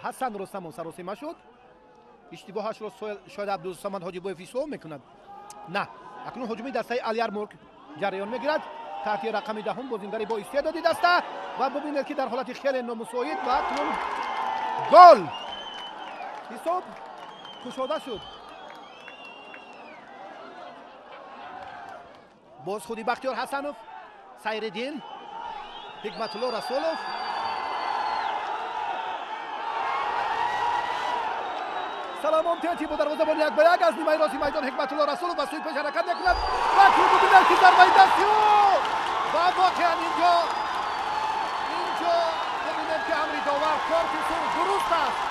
حسن رستم سراسیمه شد. اشتباهش رو شاید عبدالصمد حاجی‌بایف اصلاح میکند. نه، اکنون هجومی دسته الیرمورک جریان میگیرد. تحت رقم دهم بازیگر با استعدادی دسته و ببینید که در حالت خیلی نامساعد و اکنون گل حساب کشاده شد. باز خودی بختیار حسنوف، سیرالدین، حکمت الله رسولوف، سلام امتیازی با دروازه‌بان 1-1 از نیمه راستی میدان حکمت الله رسولوف به سوی پیش حرکت میکند و توپ ببینید که ضربه دستی و واقعا اینجا ببینید که امری داور کارتیسون درست است.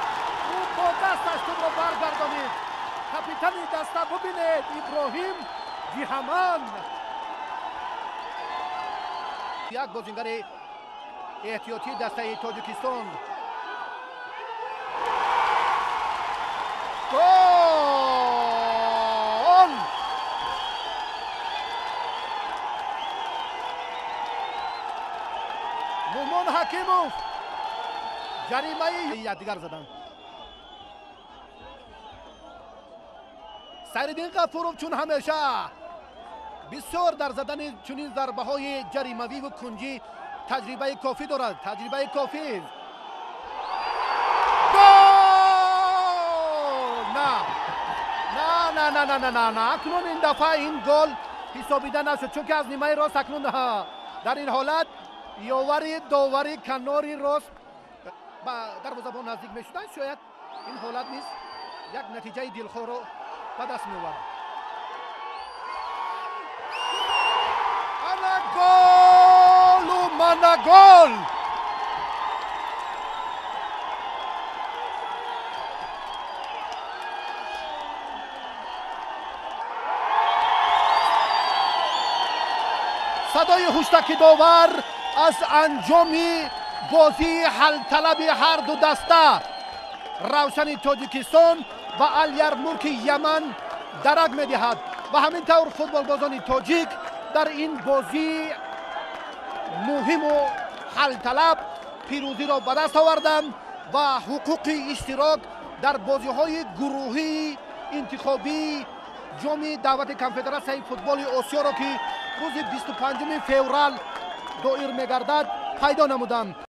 او با دستش توپ را برگردانید. کاپیتان دسته ببینید ابراهیم جیهمان، یک بازیگر احتیاطی دسته تاجیکستان. گل! مومن حکیموف جریمه یادگار زدن. سیرالدین غفوروف چون همیشه بسیار در زدن چنین ضربه های جریموی و کنجی تجربه کافی دارد. تجربه کافی. نه اکنون این دفعه این گل حسابیده نشد چون که از نیمه راست اکنون در این حالت یاوری داوری کناری راست با دروازه‌بان نزدیک میشدن. شاید این حالت نیست یک نتیجه دلخور رو به دست می‌آورد. انا گل صدای هشدار داور از انجام بازی حل طلب هر دو دسته روشن تاجیکستان و الیرمورک یمن درک می‌دهد و همینطور فوتبال بازان تاجیک در این بازی مهم و حل طلب پیروزی را به دست آوردند و حقوق اشتراک در بازی‌های گروهی انتخابی جام دعوت کنفدراسیون فوتبال آسیا را که روز 25 فوریه دایر می‌گردد پیدا نمودند.